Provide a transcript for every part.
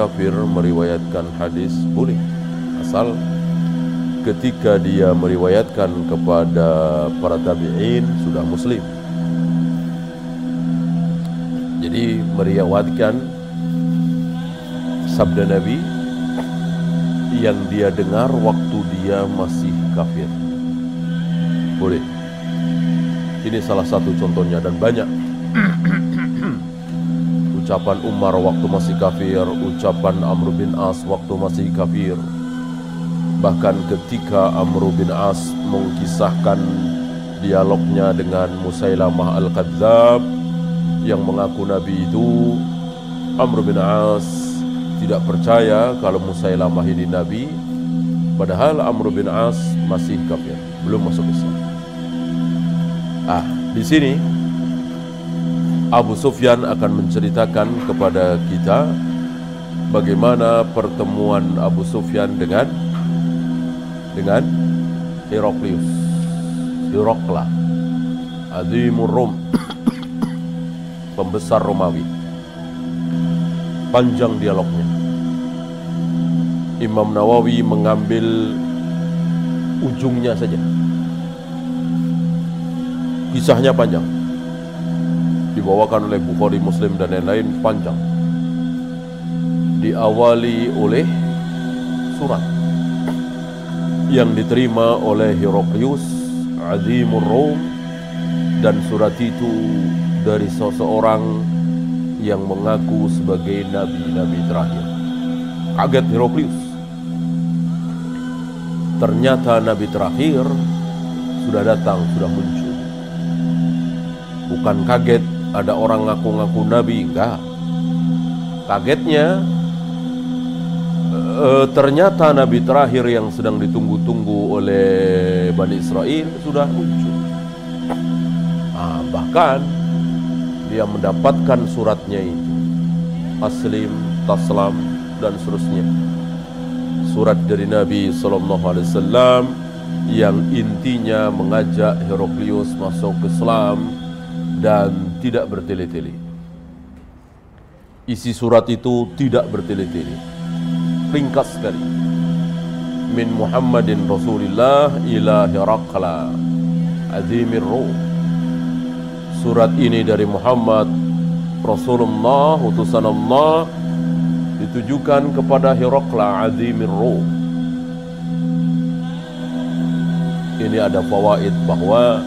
kafir meriwayatkan hadis boleh, asal ketika dia meriwayatkan kepada para tabi'in sudah muslim. Jadi meriwayatkan sabda Nabi yang dia dengar waktu dia masih kafir, boleh. Ini salah satu contohnya dan banyak. Ucapan Umar waktu masih kafir, ucapan Amr bin As waktu masih kafir. Bahkan ketika Amr bin As mengkisahkan dialognya dengan Musailamah Al-Kadzab yang mengaku Nabi itu, Amr bin As tidak percaya kalau Musailamah ini Nabi, padahal Amr bin As masih kafir, belum masuk Islam. Di sini Abu Sufyan akan menceritakan kepada kita bagaimana pertemuan Abu Sufyan dengan Heraklius, Herakla, Azimur Rum, pembesar Romawi. Panjang dialognya. Imam Nawawi mengambil ujungnya saja. Kisahnya panjang, dibawakan oleh Bukhari, Muslim dan lain-lain, panjang. Diawali oleh surat yang diterima oleh Heraklius, Azimur Rum, dan surat itu dari seseorang yang mengaku sebagai nabi terakhir. Kaget Heraklius. Ternyata nabi terakhir sudah datang, sudah muncul. Bukan kaget ada orang ngaku-ngaku nabi, enggak. Kagetnya ternyata nabi terakhir yang sedang ditunggu-tunggu oleh Bani Israel sudah muncul. Bahkan dia mendapatkan suratnya itu, Aslim, Taslam dan seterusnya. Surat dari Nabi SAW yang intinya mengajak Heraklius masuk ke Islam dan tidak bertele-tele. Isi surat itu tidak bertele-tele, ringkas sekali. Min Muhammadin Rasulillah ila Herakla Azimir Rum. Surat ini dari Muhammad Rasulullah, utusan Allah, ditujukan kepada Herakla Azimir Rum. Ini ada fawaid bahwa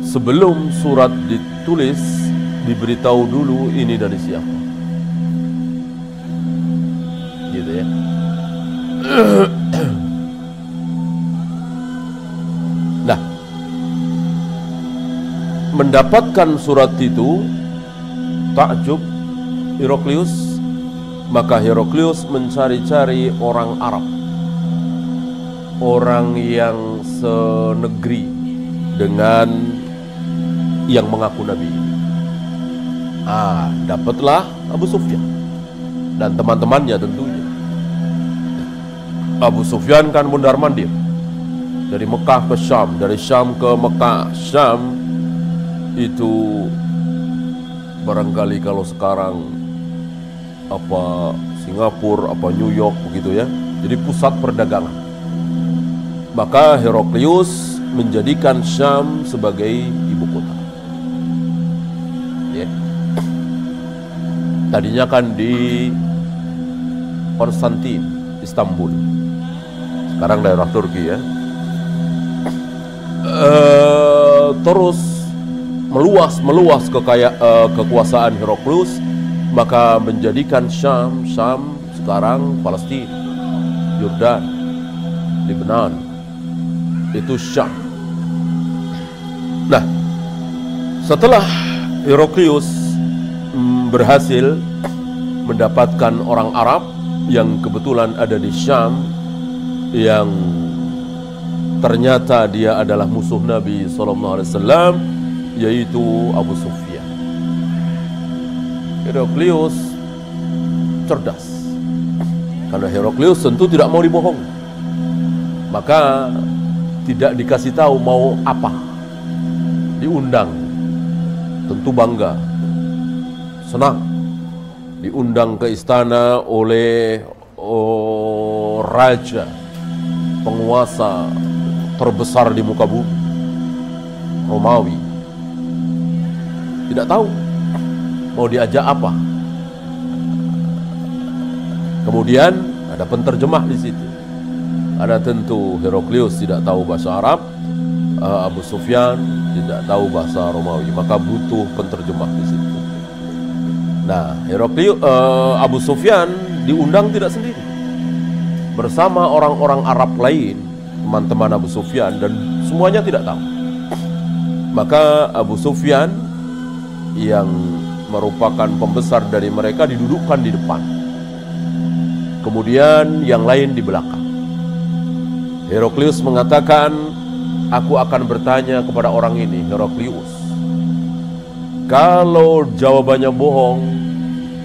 sebelum surat ditulis, diberitahu dulu ini dari siapa. Gitu ya. Nah, mendapatkan surat itu, takjub Heraklius, maka Heraklius mencari-cari orang Arab, orang yang senegeri dengan yang mengaku Nabi. Dapatlah Abu Sufyan dan teman-temannya tentunya. Abu Sufyan kan mondar-mandir dari Mekah ke Syam, dari Syam ke Mekah. Syam itu barangkali kalau sekarang apa Singapura, apa New York begitu ya. Jadi pusat perdagangan. Maka Heraklius menjadikan Syam sebagai ibu kota. Tadinya kan di Konstantin, Istanbul. Sekarang daerah Turki ya. Terus meluas kekuasaan Heraklius, maka menjadikan Syam sekarang Palestina, Yordan, Lebanon, itu Syam. Nah, setelah Heraklius berhasil mendapatkan orang Arab yang kebetulan ada di Syam, yang ternyata dia adalah musuh Nabi SAW, yaitu Abu Sufyan. Heraklius cerdas, karena Heraklius tentu tidak mau dibohong, maka tidak dikasih tahu mau apa. Diundang, tentu bangga, senang. diundang ke istana oleh raja, penguasa terbesar di muka bumi, Romawi. Tidak tahu mau diajak apa. Kemudian ada penterjemah di situ. Ada tentu Heraklius tidak tahu bahasa Arab, Abu Sufyan tidak tahu bahasa Romawi, maka butuh penterjemah di situ. Nah, Abu Sufyan diundang tidak sendiri, bersama orang-orang Arab lain, teman-teman Abu Sufyan, dan semuanya tidak tahu. Maka Abu Sufyan yang merupakan pembesar dari mereka didudukkan di depan, kemudian yang lain di belakang. Heraklius mengatakan, aku akan bertanya kepada orang ini, Heraklius, kalau jawabannya bohong,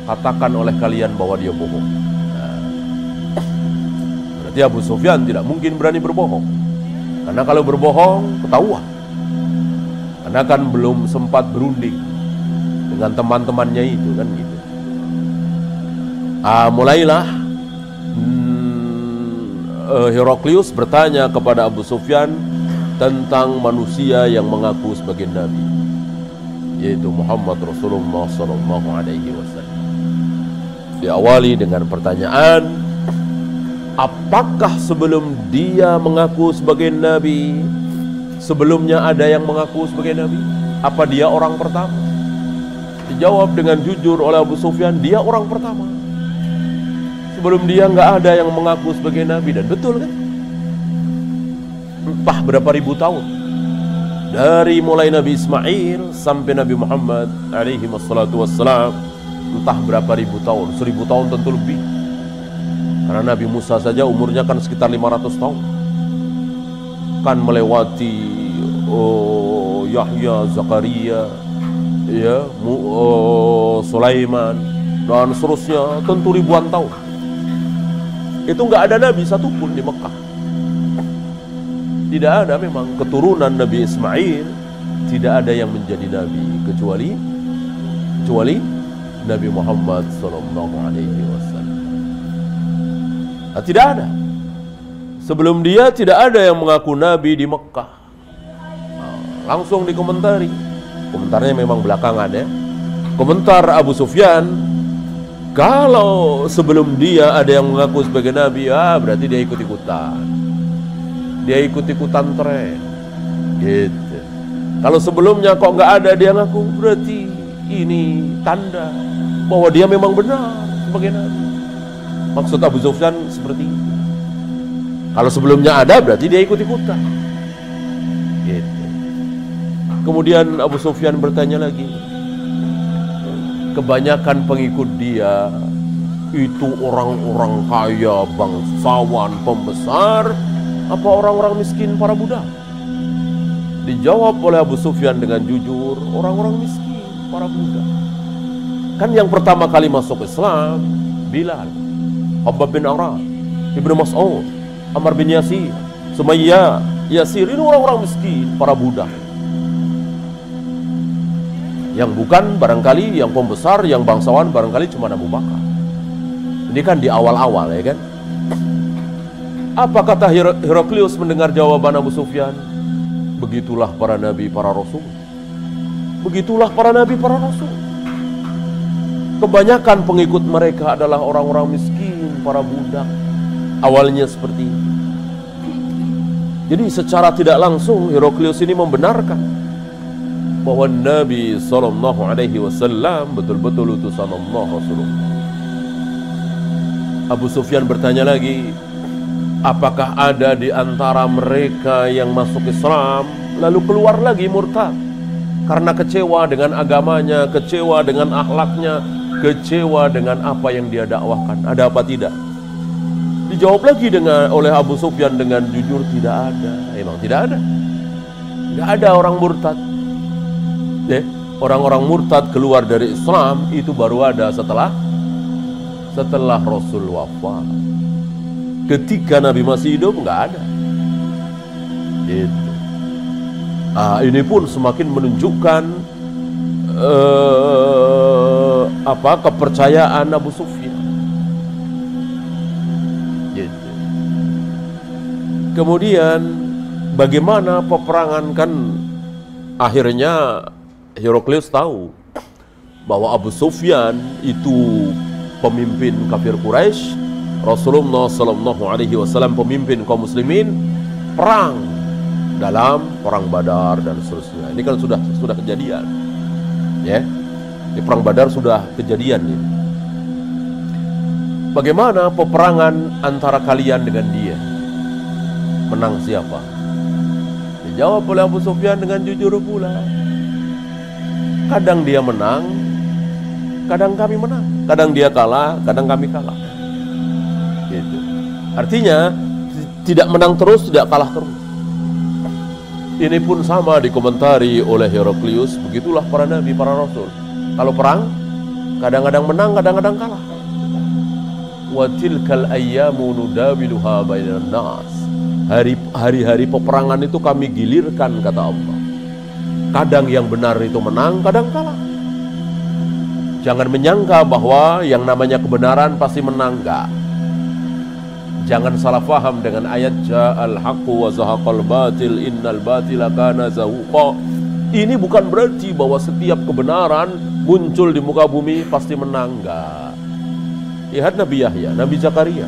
katakan oleh kalian bahwa dia bohong. Nah, berarti Abu Sufyan tidak mungkin berani berbohong, karena kalau berbohong ketahuan. Karena kan belum sempat berunding dengan teman-temannya itu, kan gitu. Mulailah Heraklius bertanya kepada Abu Sufyan tentang manusia yang mengaku sebagai nabi, yaitu Muhammad Rasulullah SAW. Diawali dengan pertanyaan, apakah sebelum dia mengaku sebagai nabi, sebelumnya ada yang mengaku sebagai nabi? Apa dia orang pertama? Dijawab dengan jujur oleh Abu Sufyan, dia orang pertama. Sebelum dia nggak ada yang mengaku sebagai nabi. Dan betul kan? Entah berapa ribu tahun, dari mulai Nabi Ismail sampai Nabi Muhammad alaihi wassalatu wassalam, entah berapa ribu tahun, 1000 tahun tentu lebih. Karena Nabi Musa saja umurnya kan sekitar 500 tahun, kan melewati Yahya, Zakaria, ya, Sulaiman, dan seterusnya, tentu ribuan tahun. Itu nggak ada nabi satupun di Mekah. Tidak ada memang keturunan Nabi Ismail, tidak ada yang menjadi nabi kecuali Nabi Muhammad SAW. Nah, tidak ada. Sebelum dia tidak ada yang mengaku nabi di Mekah. Langsung dikomentari. Komentarnya memang belakangan ya. Komentar Abu Sufyan, kalau sebelum dia ada yang mengaku sebagai nabi, berarti dia ikut-ikutan. Dia ikut-ikutan tren. Gitu. Kalau sebelumnya kok nggak ada dia ngaku, berarti ini tanda bahwa dia memang benar sebagai nabi. Maksud Abu Sufyan seperti itu. Kalau sebelumnya ada, berarti dia ikut-ikutan. Gitu. Kemudian Abu Sufyan bertanya lagi, kebanyakan pengikut dia itu orang-orang kaya, bangsawan, pembesar, apa orang-orang miskin, para budak? Dijawab oleh Abu Sufyan dengan jujur, orang-orang miskin, para budak. Kan yang pertama kali masuk Islam Bilal, Khabbab bin Arad, Ibnu Mas'ud, Ammar bin Yasir, Sumayyah, Yasir, ini orang-orang miskin, para budak. Yang bukan barangkali, yang pembesar, yang bangsawan barangkali cuma Abu Bakar. Ini kan di awal-awal ya kan. Apa kata Heraklius mendengar jawaban Abu Sufyan? Begitulah para nabi, para rasul. Begitulah para nabi, para rasul. Kebanyakan pengikut mereka adalah orang-orang miskin, para budak. Awalnya seperti itu. Jadi secara tidak langsung Heraklius ini membenarkan bahwa Nabi SAW betul-betul utusan Allah Rasulullah. Abu Sufyan bertanya lagi, apakah ada di antara mereka yang masuk Islam lalu keluar lagi murtad karena kecewa dengan agamanya, kecewa dengan akhlaknya, kecewa dengan apa yang dia dakwahkan? Ada apa tidak? Dijawab lagi oleh Abu Sufyan dengan jujur, tidak ada. Emang tidak ada. Tidak ada orang murtad. Orang-orang murtad keluar dari Islam itu baru ada setelah Rasul wafat. Ketika Nabi masih hidup nggak ada. Gitu. Ini pun semakin menunjukkan kepercayaan Abu Sufyan. Gitu. Kemudian bagaimana peperangan, kan akhirnya Heraklius tahu bahwa Abu Sufyan itu pemimpin kafir Quraisy, Rasulullah Sallallahu Alaihi Wasallam pemimpin kaum muslimin, perang dalam perang Badar dan seterusnya. Ini kan sudah kejadian, ya. Di perang Badar sudah kejadian ini. Bagaimana peperangan antara kalian dengan dia? Menang siapa? Dijawab oleh Abu Sufyan dengan jujur pula. Kadang dia menang, kadang kami menang. Kadang dia kalah, kadang kami kalah. Gitu. Artinya tidak menang terus, tidak kalah terus. Ini pun sama dikomentari oleh Heraklius. Begitulah para nabi, para rasul. Kalau perang, kadang-kadang menang, kadang-kadang kalah. Wa tilkal ayyamu nudawiluha bainan nas. Hari-hari peperangan itu kami gilirkan, kata Allah. Kadang yang benar itu menang, kadang kalah. Jangan menyangka bahwa yang namanya kebenaran pasti menang, enggak. Jangan salah faham dengan ayat ja'al haqqu wa zahaqal batil innal batila kana zahuqa. Ini bukan berarti bahwa setiap kebenaran muncul di muka bumi pasti menang, enggak. Lihat Nabi Yahya, Nabi Zakaria.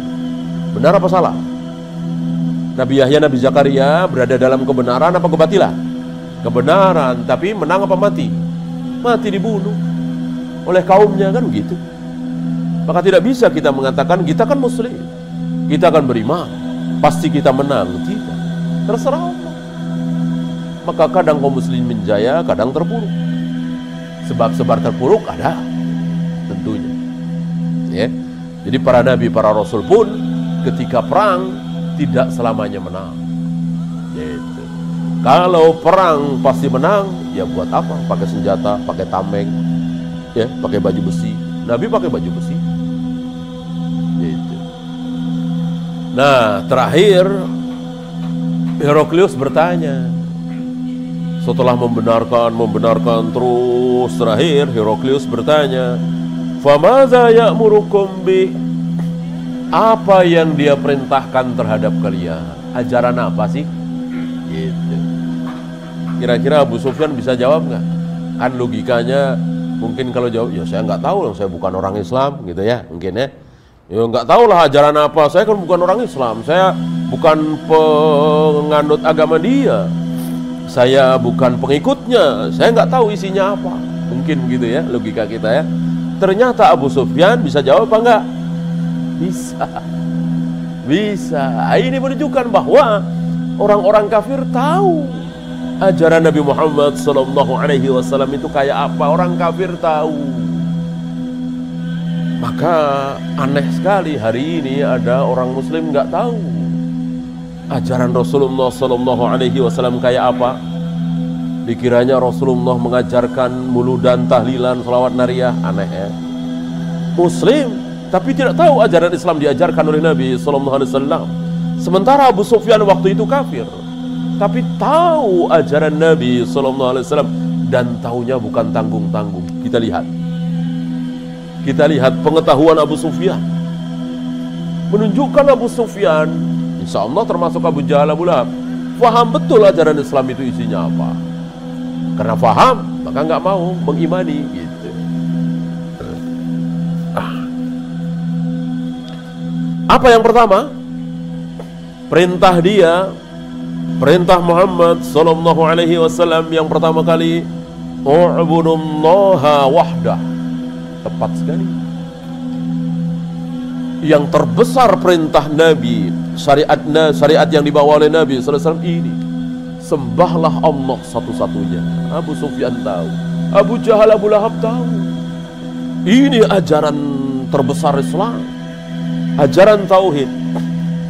Benar apa salah? Nabi Yahya, Nabi Zakaria berada dalam kebenaran apa kebatilan? Kebenaran, tapi menang apa mati? Mati, dibunuh oleh kaumnya, kan begitu. Maka tidak bisa kita mengatakan kita kan muslim, kita akan beriman, pasti kita menang. Tidak, terserah Allah. Maka kadang kaum muslimin jaya, kadang terpuruk. Sebab-sebab terpuruk ada tentunya, ya. Jadi para nabi, para rasul pun ketika perang tidak selamanya menang. Gitu. Kalau perang pasti menang, ya buat apa? Pakai senjata, pakai tameng, ya, pakai baju besi. Nabi pakai baju besi. Gitu. Nah, terakhir Heraklius bertanya. Setelah membenarkan terus, terakhir Heraklius bertanya, "Famadza ya'murukum bih?" Apa yang dia perintahkan terhadap kalian? Ajaran apa sih? Gitu. Kira-kira Abu Sufyan bisa jawab nggak? Kan logikanya mungkin kalau jawab, ya saya nggak tahu, saya bukan orang Islam, gitu ya, mungkin ya. Ya nggak tahu lah ajaran apa. Saya kan bukan orang Islam. Saya bukan penganut agama dia. Saya bukan pengikutnya. Saya nggak tahu isinya apa. Mungkin begitu ya logika kita ya. Ternyata Abu Sufyan bisa jawab apa enggak? Bisa. Bisa. Ini menunjukkan bahwa orang-orang kafir tahu ajaran Nabi Muhammad SAW itu kayak apa. Orang kafir tahu. Maka aneh sekali hari ini ada orang Muslim nggak tahu ajaran Rasulullah SAW kayak apa. Dikiranya Rasulullah mengajarkan muludan, tahlilan, salawat nariyah. Aneh ya. Muslim tapi tidak tahu ajaran Islam diajarkan oleh Nabi SAW. Sementara Abu Sufyan waktu itu kafir, tapi tahu ajaran Nabi SAW dan tahunya bukan tanggung-tanggung. Kita lihat pengetahuan Abu Sufyan menunjukkan Abu Sufyan, insya Allah termasuk Abu Jahal, Abu Lahab, faham betul ajaran Islam itu isinya apa. Karena faham, maka nggak mau mengimani gitu. Apa yang pertama? Perintah Muhammad sallallahu alaihi wasallam yang pertama kali, u'budullaha wahdah. Tepat sekali. Yang terbesar perintah Nabi, syariat yang dibawa oleh Nabi sallallahu alaihi wasallam ini, sembahlah Allah satu-satunya. Abu Sufyan tahu, Abu Jahal, Abu Lahab tahu. Ini ajaran terbesar Islam. Ajaran tauhid,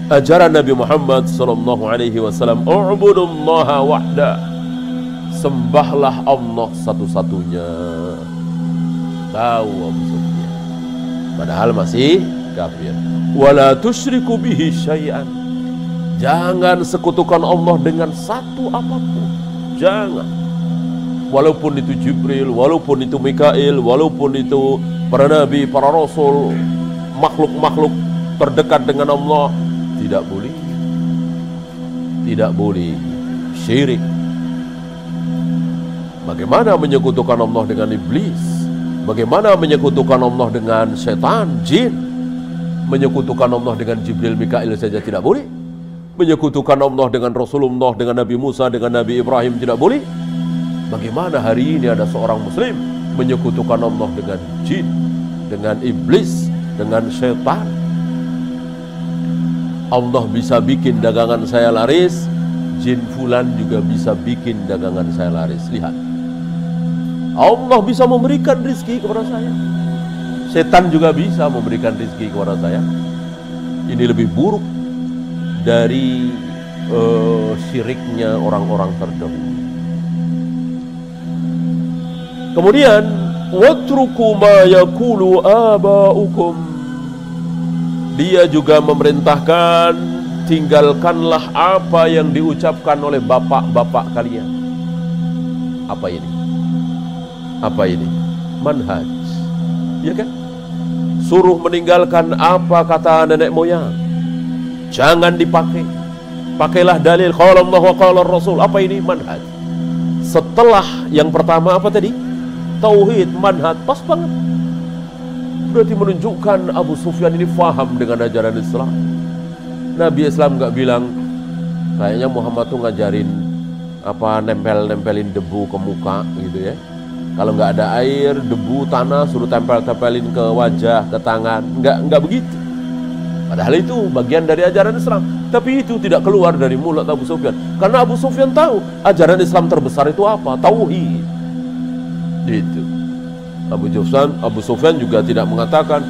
ajaran Nabi Muhammad sallallahu alaihi wasallam, u'budullaha wahda. Sembahlah Allah satu-satunya. Tahu Abu Sufyan. Padahal masih kafir. Wala tusyriku bihi syai'an. Jangan sekutukan Allah dengan satu apapun. Jangan. Walaupun itu Jibril, walaupun itu Mikail, walaupun itu para nabi, para rasul, makhluk-makhluk terdekat dengan Allah, tidak boleh. Tidak boleh syirik. Bagaimana menyekutukan Allah dengan iblis? Bagaimana menyekutukan Allah dengan setan, jin? Menyekutukan Allah dengan Jibril, Mikail saja tidak boleh. Menyekutukan Allah dengan Rasulullah, dengan Nabi Musa, dengan Nabi Ibrahim tidak boleh. Bagaimana hari ini ada seorang muslim menyekutukan Allah dengan jin, dengan iblis, dengan setan? Allah bisa bikin dagangan saya laris, jin fulan juga bisa bikin dagangan saya laris. Lihat, Allah bisa memberikan rezeki kepada saya, setan juga bisa memberikan rezeki kepada saya. Ini lebih buruk dari syiriknya orang-orang terdahulu. Kemudian watruku ma yaqulu abaukum, dia juga memerintahkan tinggalkanlah apa yang diucapkan oleh bapak-bapak kalian. Apa ini? Apa ini? Manhaj, ya kan? Suruh meninggalkan apa kata nenek moyang, jangan dipakai. Pakailah dalil qala Allah wa qala Rasul. Apa ini? Manhaj. Setelah yang pertama apa tadi? Tauhid, manhaj, pas banget. Berarti menunjukkan Abu Sufyan ini faham dengan ajaran Islam. Nabi Islam nggak bilang kayaknya Muhammad tuh ngajarin apa nempelin debu ke muka gitu ya. Kalau nggak ada air, debu, tanah suruh tempelin ke wajah, ke tangan. Nggak begitu. Padahal itu bagian dari ajaran Islam. Tapi itu tidak keluar dari mulut Abu Sufyan. Karena Abu Sufyan tahu ajaran Islam terbesar itu apa? Tauhid. Itu. Abu Sufyan juga tidak mengatakan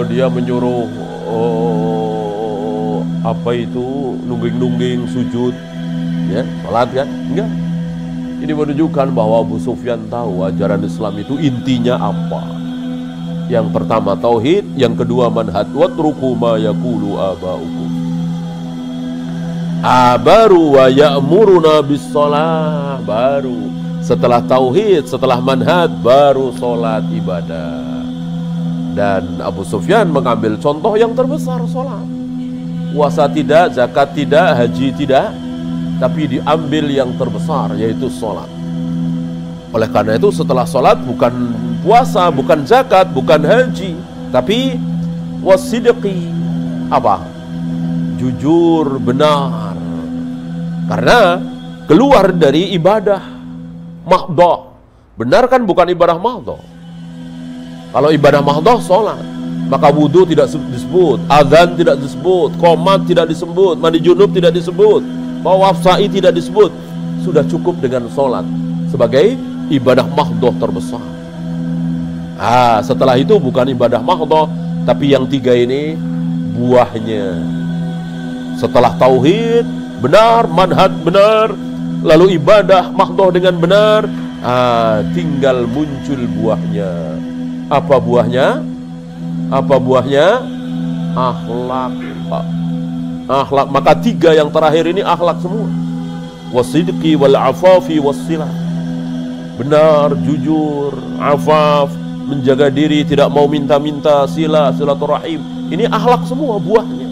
dia menyuruh apa itu nungging sujud, ya, salat kan? Enggak. Ini menunjukkan bahwa Abu Sufyan tahu ajaran Islam itu intinya apa. Yang pertama tauhid, yang kedua manhaj. Watruku ma yaqulu abaukum. Baru wa ya'muruna bis shalah, baru setelah tauhid, setelah manhaj, baru sholat ibadah. Dan Abu Sufyan mengambil contoh yang terbesar, sholat. Puasa tidak, zakat tidak, haji tidak, tapi diambil yang terbesar, yaitu sholat. Oleh karena itu setelah sholat bukan puasa, bukan zakat, bukan haji, tapi wasidqi, apa? Jujur, benar. Karena keluar dari ibadah mahdoh. Benar kan bukan ibadah mahdoh. Kalau ibadah mahdoh sholat, maka wudhu tidak disebut, azan tidak disebut, qomat tidak disebut, mandi junub tidak disebut, tawaf sa'i tidak disebut. Sudah cukup dengan sholat sebagai ibadah mahdoh terbesar. Setelah itu bukan ibadah mahdoh, tapi yang tiga ini buahnya. Setelah tauhid benar, manhaj benar, lalu ibadah mahdoh dengan benar, tinggal muncul buahnya. Apa buahnya? Apa buahnya? Akhlak. Akhlak. Maka tiga yang terakhir ini akhlak semua. Wasidqi wal afafi wassilah. Benar, jujur, afaf, menjaga diri, tidak mau minta-minta, silaturahim. Ini akhlak semua buahnya.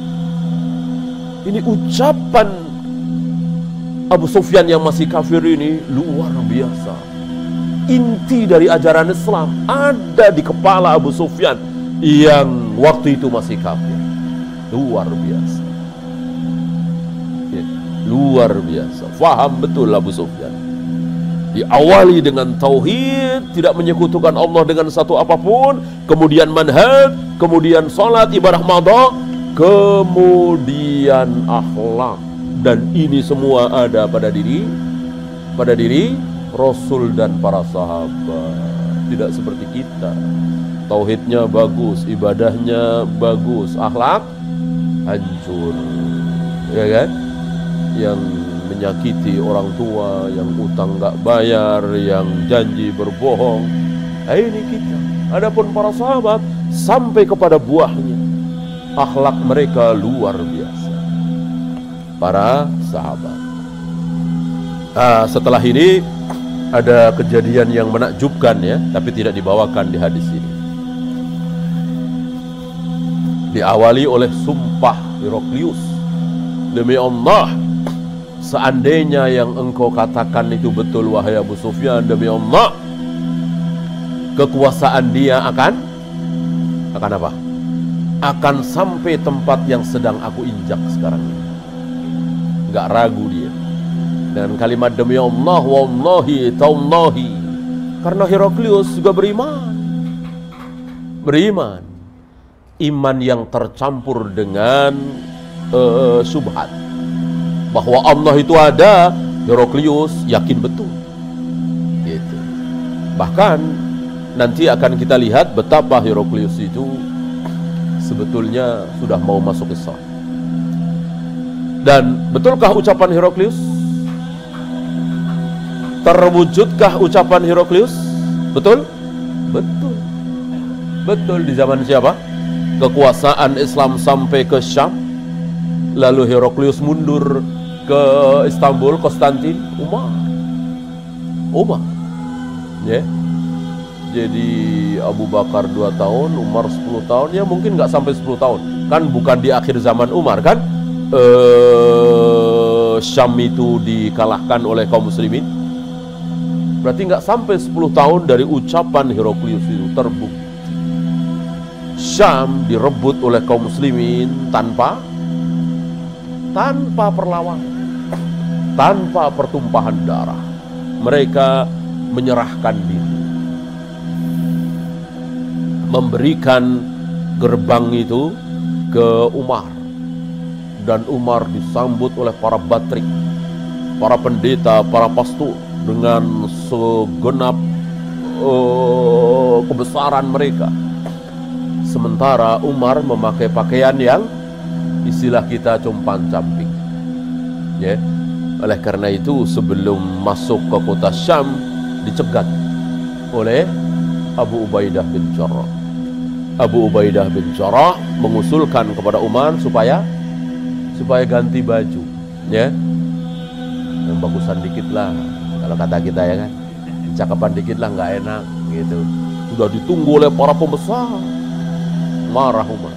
Ini ucapan Abu Sufyan yang masih kafir ini luar biasa. Inti dari ajaran Islam ada di kepala Abu Sufyan yang waktu itu masih kafir. Luar biasa. Ya, luar biasa. Faham betul Abu Sufyan. Diawali dengan tauhid, tidak menyekutukan Allah dengan satu apapun, kemudian manhaj, kemudian salat, ibadah madha, kemudian akhlak. Dan ini semua ada pada diri Rasul dan para sahabat. Tidak seperti kita, tauhidnya bagus, ibadahnya bagus, akhlak hancur, ya kan? Yang menyakiti orang tua, yang utang nggak bayar, yang janji berbohong. Ini kita. Adapun para sahabat sampai kepada buahnya, akhlak mereka luar biasa. Para sahabat. Setelah ini ada kejadian yang menakjubkan ya, tapi tidak dibawakan di hadis ini. diawali oleh sumpah Heraklius. Demi Allah, seandainya yang engkau katakan itu betul wahai Abu Sufyan, demi Allah, kekuasaan dia akan apa? Akan sampai tempat yang sedang aku injak sekarang ini. Nggak ragu dia dengan kalimat demi Allah, wallahi tallahi, karena Heraklius juga beriman iman yang tercampur dengan syubhat bahwa Allah itu ada. Heraklius yakin betul gitu. Bahkan nanti akan kita lihat betapa Heraklius itu sebetulnya sudah mau masuk Islam. Dan betulkah ucapan Heraklius? Terwujudkah ucapan Heraklius? Betul? Betul di zaman siapa? Kekuasaan Islam sampai ke Syam, lalu Heraklius mundur ke Istanbul, Konstantin, Umar. Ya. Jadi Abu Bakar 2 tahun, Umar 10 tahun, ya mungkin nggak sampai 10 tahun. Kan bukan di akhir zaman Umar kan? Syam itu dikalahkan oleh kaum muslimin. Berarti nggak sampai 10 tahun dari ucapan Heraklius itu terbukti Syam direbut oleh kaum muslimin tanpa perlawanan, tanpa pertumpahan darah. Mereka menyerahkan diri, memberikan gerbang itu ke Umar, dan Umar disambut oleh para batrik, para pendeta, para pastor dengan segenap kebesaran mereka. Sementara Umar memakai pakaian yang istilah kita compan-camping. Ya. Oleh karena itu sebelum masuk ke kota Syam dicegat oleh Abu Ubaidah bin Jarrah. Abu Ubaidah bin Jarrah mengusulkan kepada Umar supaya ganti baju, ya. Yang bagusan dikit lah, kalau kata kita ya kan. Cakapan dikit lah, nggak enak gitu. Sudah ditunggu oleh para pembesar. Marah Umar.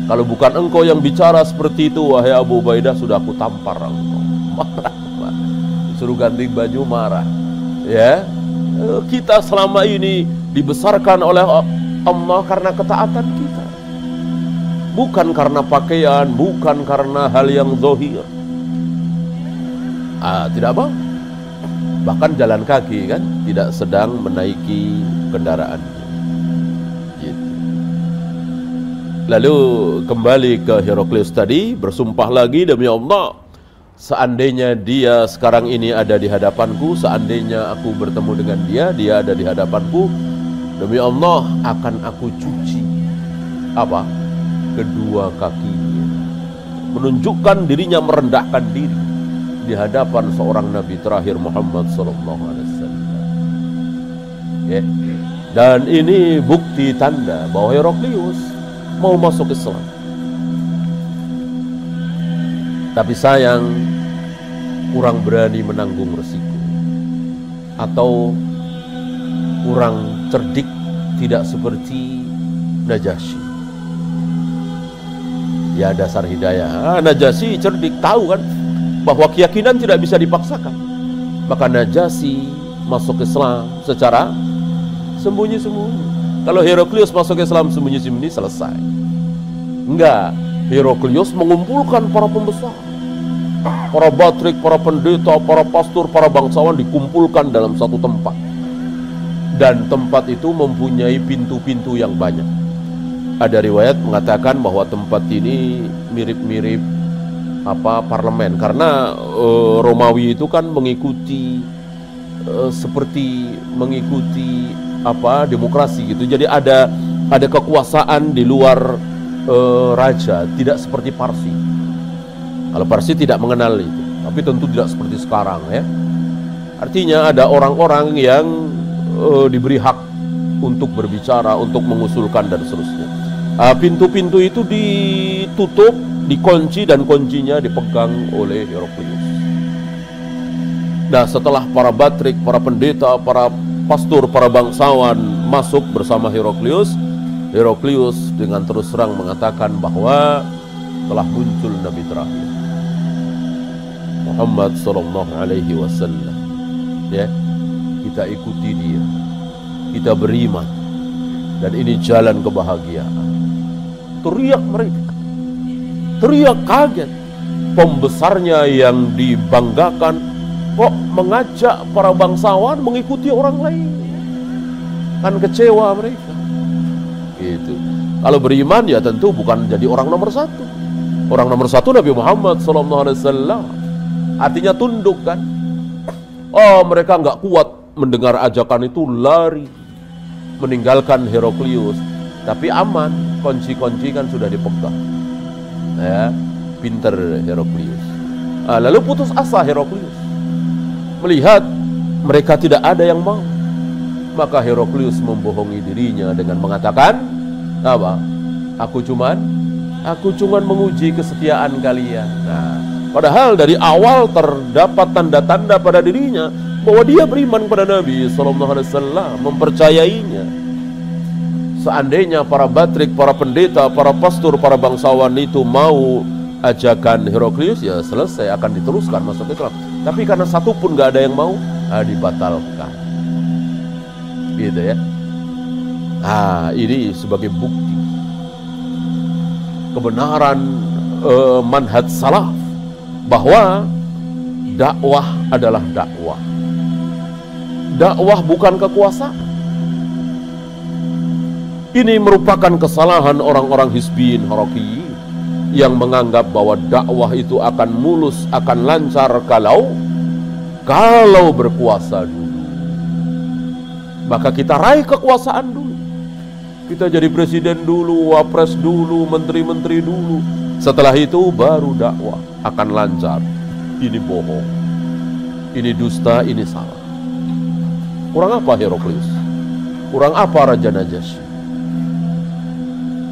Kalau bukan engkau yang bicara seperti itu wahai Abu Ubaidah, sudah aku tampar engkau. Marah. Suruh ganti baju, marah. Ya, kita selama ini dibesarkan oleh Allah karena ketaatan kita, bukan karena pakaian, bukan karena hal yang zahir. Tidak apa? Bahkan jalan kaki kan, tidak sedang menaiki kendaraan. Lalu kembali ke Heraklius tadi, bersumpah lagi demi Allah, seandainya dia sekarang ini ada di hadapanku, seandainya aku bertemu dengan dia ada di hadapanku, demi Allah akan aku cuci apa? Kedua kakinya. Menunjukkan dirinya merendahkan diri di hadapan seorang Nabi terakhir Muhammad SAW. Ya. Dan ini bukti tanda bahwa Heraklius mau masuk Islam. Tapi sayang kurang berani menanggung resiko, atau kurang cerdik, tidak seperti Najasyi. Ya dasar hidayah. Najasyi cerdik, tahu kan bahwa keyakinan tidak bisa dipaksakan. Maka Najasyi masuk Islam secara sembunyi-sembunyi. Kalau Heraklius masuk Islam sembunyi-sembunyi, selesai. Enggak, Heraklius mengumpulkan para pembesar, para batrik, para pendeta, para pastor, para bangsawan dikumpulkan dalam satu tempat. Dan tempat itu mempunyai pintu-pintu yang banyak. Ada riwayat mengatakan bahwa tempat ini mirip-mirip parlemen, karena Romawi itu kan mengikuti seperti mengikuti demokrasi gitu. Jadi ada kekuasaan di luar raja, tidak seperti Parsi. Kalau Parsi tidak mengenal itu, tapi tentu tidak seperti sekarang ya. Artinya ada orang-orang yang diberi hak untuk berbicara, untuk mengusulkan dan seterusnya. Pintu-pintu itu ditutup, dikunci, dan kuncinya dipegang oleh Heraklius. Nah, setelah para batrik, para pendeta, para pastor, para bangsawan masuk bersama Heraklius, Heraklius dengan terus terang mengatakan bahwa telah muncul Nabi terakhir, Muhammad sallallahu alaihi wasallam. Ya, kita ikuti dia, kita beriman, dan ini jalan kebahagiaan. Teriak mereka, teriak kaget. Pembesarnya yang dibanggakan kok mengajak para bangsawan mengikuti orang lain. Kan kecewa mereka. Gitu. Kalau beriman ya tentu bukan jadi orang nomor satu. Orang nomor satu Nabi Muhammad SAW. Artinya tunduk kan. Oh, mereka nggak kuat mendengar ajakan itu, lari meninggalkan Heraklius. Tapi aman, kunci-kunci kan sudah dipegang. Ya, pinter Heraklius. Lalu putus asa Heraklius melihat mereka tidak ada yang mau. Maka Heraklius membohongi dirinya dengan mengatakan, apa? Aku cuman menguji kesetiaan kalian. Nah, padahal dari awal terdapat tanda-tanda pada dirinya bahwa dia beriman kepada Nabi SAW, mempercayainya. Seandainya para batrik, para pendeta, para pastor, para bangsawan itu mau ajakan Heraklius, ya selesai, akan diteruskan masuk Islam. Tapi karena satu pun gak ada yang mau, dibatalkan. Gitu ya. Ini sebagai bukti kebenaran manhaj salaf bahwa dakwah adalah dakwah. Dakwah bukan kekuasaan. Ini merupakan kesalahan orang-orang hizbiyin harakiyin yang menganggap bahwa dakwah itu akan mulus, akan lancar kalau berkuasa dulu. Maka kita raih kekuasaan dulu. Kita jadi presiden dulu, wapres dulu, menteri-menteri dulu. Setelah itu baru dakwah akan lancar. Ini bohong, ini dusta, ini salah. Kurang apa Heraklius? Kurang apa Raja Najasyi?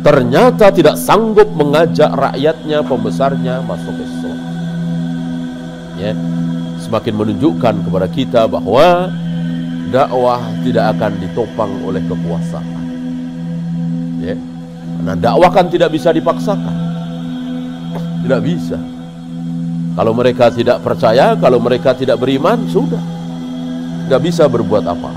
Ternyata tidak sanggup mengajak rakyatnya, pembesarnya masuk Islam. Ya, semakin menunjukkan kepada kita bahwa dakwah tidak akan ditopang oleh kekuasaan. Ya, karena dakwah kan tidak bisa dipaksakan, tidak bisa. Kalau mereka tidak percaya, kalau mereka tidak beriman, sudah, tidak bisa berbuat apa.